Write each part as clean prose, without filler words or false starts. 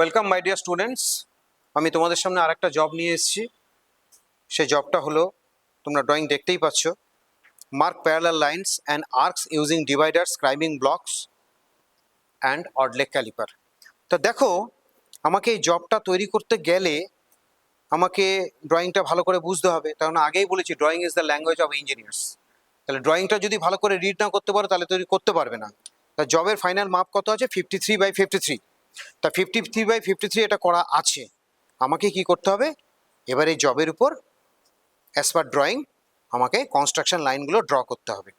Welcome my dear students. আমি তোমাদের সামনে আরেকটা জব নিয়ে এসেছি। সেই জবটা হলো, তোমরা ড্রয়িং দেখতেই পাচ্ছ, mark parallel lines and arcs using divider scribing blocks and odd leg caliper. তো দেখো, আমাকে এই জবটা তৈরি করতে গেলে আমাকে ড্রয়িংটা ভালো করে বুঝতে হবে, কারণ আগেই বলেছি drawing is the language of engineers. তাহলে ড্রয়িংটা যদি ভালো করে রিড না করতে পারো তাহলে তৈরি করতে পারবে না। তা জবের ফাইনাল মাপ কত আছে? 53/53। তা 53/53 এটা করা আছে। আমাকে কি করতে হবে, এবার এই জবের উপর অ্যাজ পার ড্রয়িং আমাকে কনস্ট্রাকশন লাইনগুলো ড্র করতে হবে।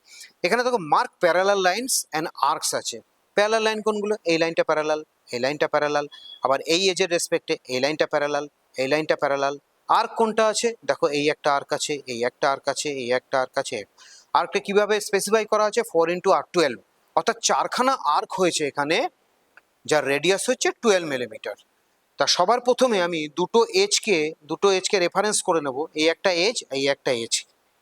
এখানে দেখো mark parallel lines and arcs আছে। প্যারালাল লাইন কোনগুলো? এই লাইনটা প্যারালাল, এই লাইনটা প্যারালাল, আবার এই এজের রেসপেক্টে এই লাইনটা প্যারালাল, এই লাইনটা প্যারালাল। আর্ক কোনটা আছে? দেখো এই একটা আর্ক আছে, এই একটা আর্ক আছে, এই একটা আর্ক আছে। আর্কটা কিভাবে স্পেসিফাই করা আছে? 4 × R12, অর্থাৎ চারখানা আর্ক হয়েছে এখানে, যার রেডিয়াস হচ্ছে 12 মিলিমিটার। তা সবার প্রথমে আমি দুটো এজকে রেফারেন্স করে নেব। এই একটা এজ, এই একটা এজ,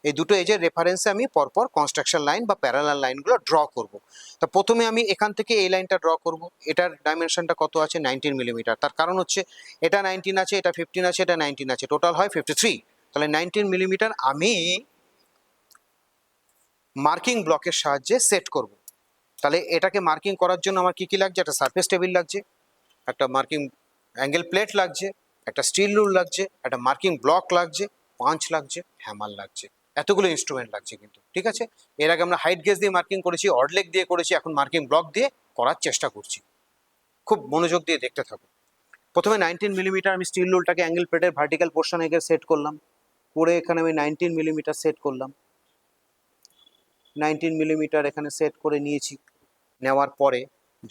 এই দুটো এজের রেফারেন্সে আমি পরপর কনস্ট্রাকশন লাইন বা প্যারালাল লাইনগুলো ড্র করব। তা প্রথমে আমি এখান থেকে এই লাইনটা ড্র করব। এটার ডাইমেনশনটা কত আছে? 19 মিলিমিটার। তার কারণ হচ্ছে এটা 19 আছে, এটা 15 আছে, এটা 19 আছে, টোটাল হয় 53। তাহলে 19 মিলিমিটার আমি মার্কিং ব্লকের সাহায্যে সেট করব। তাহলে এটাকে মার্কিং করার জন্য আমার কি কি লাগছে? একটা সারফেস টেবিল লাগছে, একটা মার্কিং অ্যাঙ্গেল প্লেট লাগছে, একটা স্টিল রুল লাগছে, একটা মার্কিং ব্লক লাগছে, পাঞ্চ লাগছে, হ্যামার লাগছে। এতগুলো ইনস্ট্রুমেন্ট লাগছে কিন্তু, ঠিক আছে? এর আগে আমরা হাইট গেজ দিয়ে মার্কিং করেছি, অডলেক দিয়ে করেছি, এখন মার্কিং ব্লক দিয়ে করার চেষ্টা করছি। খুব মনোযোগ দিয়ে দেখতে থাকো। প্রথমে 19 মিলিমিটার আমি স্টিল রুলটাকে অ্যাঙ্গেল প্লেটের ভার্টিক্যাল পোর্শনে গিয়ে সেট করলাম, করে এখানে আমি 19 মিলিমিটার সেট করলাম। 19 মিলিমিটার এখানে সেট করে নিয়েছি। নেওয়ার পরে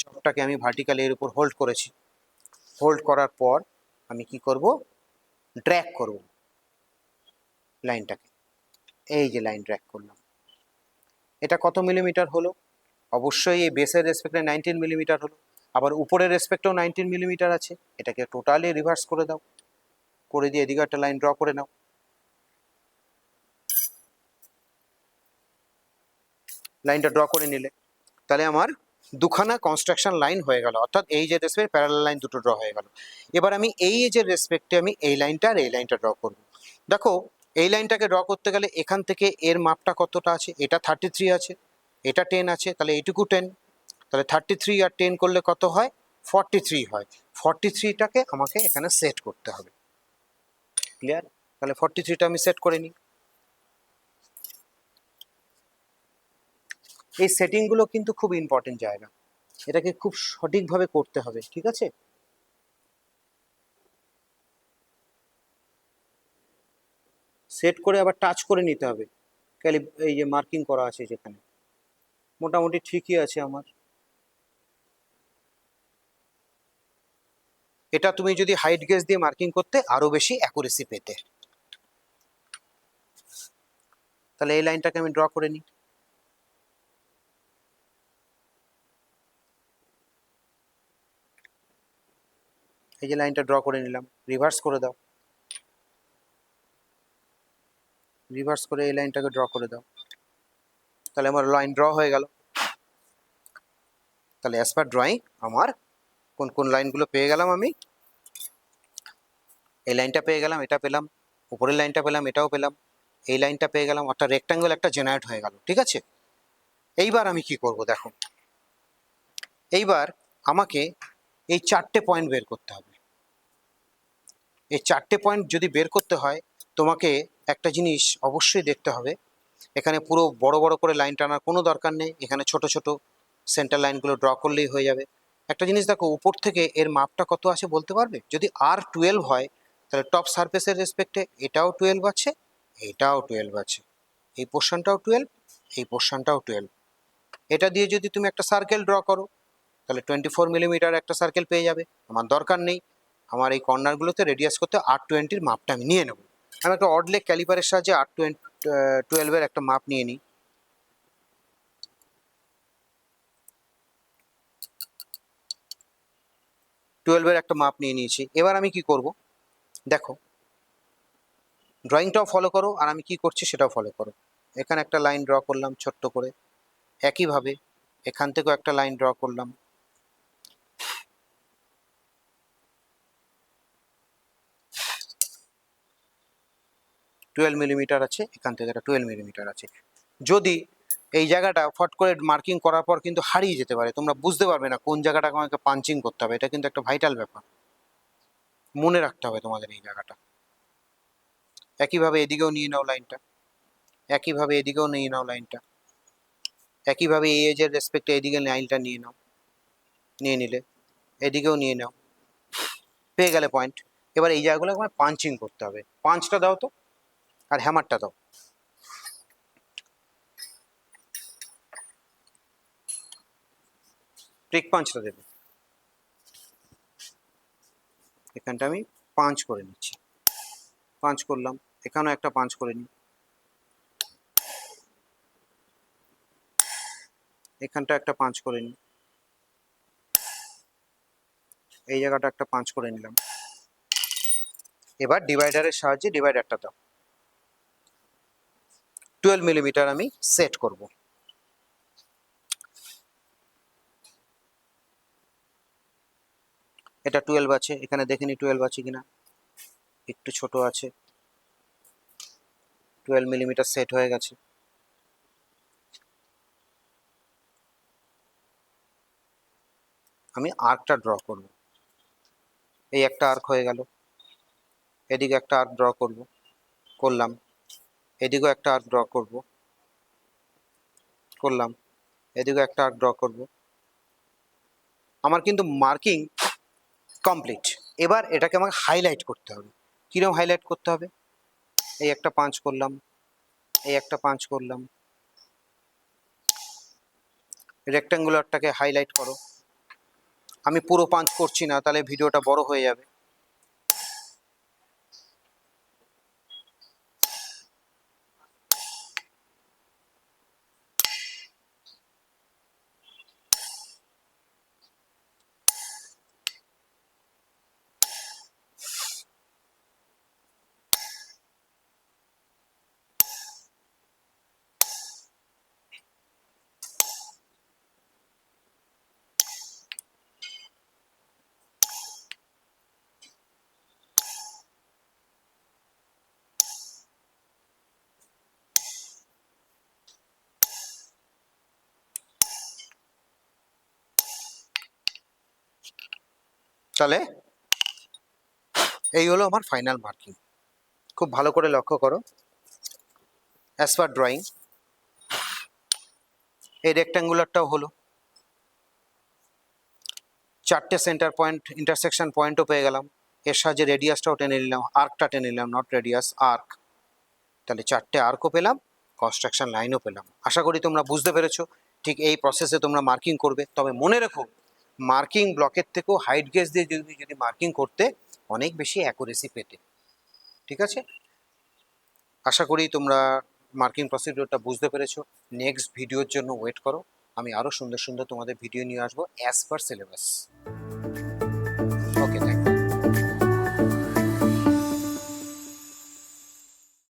জবটাকে আমি ভার্টিক্যাল এর উপর হোল্ড করেছি। হোল্ড করার পর আমি কি করব? ড্র্যাগ করব লাইনটাকে। এই যে লাইন ড্র্যাগ করলাম, এটা কত মিলিমিটার হলো? অবশ্যই এই বেসের রেসপেক্টে 19 মিলিমিটার হলো, আবার উপরের রেসপেক্টেও 19 মিলিমিটার আছে। এটাকে টোটালি রিভার্স করে দাও, করে দিয়ে এদিকে একটা লাইন ড্র করে নাও। লাইনটা ড্র করে নিলে তাহলে আমার দুখানা কনস্ট্রাকশন লাইন হয়ে গেল, অর্থাৎ এই যে রেসপেক্ট প্যারালাল লাইন দুটো ড্র হয়ে গেল। এবার আমি এই যে রেসপেক্টে আমি এই লাইনটা আর এই লাইনটা ড্র করব। দেখো, এই লাইনটাকে ড্র করতে গেলে এখান থেকে এর মাপটা কতটা আছে? এটা 33 আছে, এটা 10 আছে, তাহলে এইটুকু 10। তাহলে 33 আর 10 করলে কত হয়? 43 হয়। 43টাকে আমাকে এখানে সেট করতে হবে। ক্লিয়ার? তাহলে 43টা আমি সেট করে নিই। এই সেটিংগুলো কিন্তু খুব ইম্পর্টেন্ট জায়গা, এটাকে খুব সঠিকভাবে করতে হবে, ঠিক আছে? সেট করে আবার টাচ করে নিতে হবে। এই যে মার্কিং করা আছে যেখানে, মোটামুটি ঠিকই আছে আমার। এটা তুমি যদি হাইট গেজ দিয়ে মার্কিং করতে আরো বেশি অ্যাকুরেসি পেতে। তাহলে এই লাইনটাকে আমি ড্র করে নিই। এই যে লাইনটা ড্র করে নিলাম, রিভার্স করে দাও, রিভার্স করে এই লাইনটাকে ড্র করে দাও। তাহলে আমার লাইন ড্র হয়ে গেল। তাহলে অ্যাজ পার ড্রয়িং আমার কোন কোন লাইনগুলো পেয়ে গেলাম? আমি এই লাইনটা পেয়ে গেলাম, এটা পেলাম, উপরের লাইনটা পেলাম, এটাও পেলাম, এই লাইনটা পেয়ে গেলাম, অর্থাৎ রেক্ট্যাঙ্গেল একটা জেনারেট হয়ে গেল, ঠিক আছে? এইবার আমি কি করব দেখো, এইবার আমাকে এই চারটে পয়েন্ট বের করতে হবে। এই চারটে পয়েন্ট যদি বের করতে হয়, তোমাকে একটা জিনিস অবশ্যই দেখতে হবে। এখানে পুরো বড় বড় করে লাইন টানার কোনো দরকার নেই, এখানে ছোট ছোট সেন্টার লাইনগুলো ড্র করলেই হয়ে যাবে। একটা জিনিস দেখো, উপর থেকে এর মাপটা কত আছে বলতে পারবে? যদি R12 হয় তাহলে টপ সারফেসের রেসপেক্টে এটাও 12 আছে, এটাও 12 আছে, এই পোর্শনটাও 12, এই পোর্শনটাও 12। এটা দিয়ে যদি তুমি একটা সার্কেল ড্র করো তাহলে 24 মিলিমিটার একটা সার্কেল পেয়ে যাবে। আমার দরকার নেই, আমার এই কর্নারগুলোতে রেডিয়াস করতে R20-র মাপটা আমি নিয়ে নেব। আমি একটা অডলেক ক্যালিপারের সাহায্যে R12-এর একটা মাপ নিয়ে নিই। টুয়েলভের একটা মাপ নিয়ে নিয়েছি। এবার আমি কি করব দেখো, ড্রয়িংটাও ফলো করো আর আমি কি করছি সেটাও ফলো করো। এখানে একটা লাইন ড্র করলাম ছোট্ট করে, একইভাবে এখান থেকেও একটা লাইন ড্র করলাম, 12 মিলিমিটার আছে, এখান থেকে এটা 12 মিলিমিটার আছে। যদি এই জায়গাটা ফট করে মার্কিং করার পর কিন্তু হারিয়ে যেতে পারে, তোমরা বুঝতে পারবে না কোন জায়গাটা আমাকে পাঞ্চিং করতে হবে। এটা কিন্তু একটা ভাইটাল ব্যাপার, মনে রাখতে হবে তোমাদের এই জায়গাটা। একইভাবে এদিকেও নিয়ে নাও লাইনটা, একইভাবে এদিকেও নিয়ে নাও লাইনটা, একইভাবে এই এজের রেসপেক্টে এদিকে লাইনটা নিয়ে নাও, নিয়ে নিলে এদিকেও নিয়ে নাও, পেয়ে গেলে পয়েন্ট। এবার এই জায়গাগুলো আমার পাঞ্চিং করতে হবে। পাঁচটা দাও তো, আর হ্যামারটা দাও। ট্রিক পাঞ্চটা দেবে। এখানটা আমি পাঞ্চ করে নিচ্ছি, পাঞ্চ করলাম, এখানেও একটা পাঞ্চ করে নিই, এখানটা একটা পাঞ্চ করে নিই, এই জায়গাটা একটা পাঞ্চ করে নিলাম। এবার ডিভাইডারের সাহায্যে ডিভাইডারটা দাও। 12 মিলিমিটার আমি সেট করব। এটা 12 আছে, এখানে দেখে নি 12 আছে কিনা, একটু ছোট আছে। 12 মিলিমিটার সেট হয়ে গেছে। আমি আর্কটা ড্র করব। এই একটা আর্ক হয়ে গেল, এদিকে একটা আর্ক ড্র করব, করলাম, এদিকেও একটা আর্ক ড্র করব, করলাম, এদিকেও একটা আর্ক ড্র করব। আমার কিন্তু মার্কিং কমপ্লিট। এবার এটাকে আমাকে হাইলাইট করতে হবে। কিরকম হাইলাইট করতে হবে? এই একটা পাঞ্চ করলাম, এই একটা পাঞ্চ করলাম। রেক্ট্যাঙ্গুলারটাকে হাইলাইট করো। আমি পুরো পাঞ্চ করছি না, তাহলে ভিডিওটা বড় হয়ে যাবে। তাহলে এই হলো আমার ফাইনাল মার্কিং। খুব ভালো করে লক্ষ্য করো। অ্যাজ পার ড্রয়িং এই রেক্ট্যাঙ্গুলারটাও হলো, চারটে সেন্টার পয়েন্ট, ইন্টারসেকশন পয়েন্টও পেয়ে গেলাম। এর সাহায্যে রেডিয়াসটাও টেনে নিলাম, আর্কটা টেনে নিলাম, নট রেডিয়াস, আর্ক। তাহলে চারটে আর্কও পেলাম, কনস্ট্রাকশন লাইনও পেলাম। আশা করি তোমরা বুঝতে পেরেছো। ঠিক এই প্রসেসে তোমরা মার্কিং করবে। তবে মনে রেখো, মার্কিং ব্লকের থেকেও হাইট গেজ দিয়ে যদি মার্কিং করতে, অনেক বেশি অ্যাকুরেসি পেতে। ঠিক আছে, আশা করি তোমরা মার্কিং প্রসিডিওরটা বুঝতে পেরেছো। নেক্সট ভিডিওর জন্য ওয়েট করো, আমি আরও সুন্দর সুন্দর তোমাদের ভিডিও নিয়ে আসবো অ্যাজ পার সিলেবাস।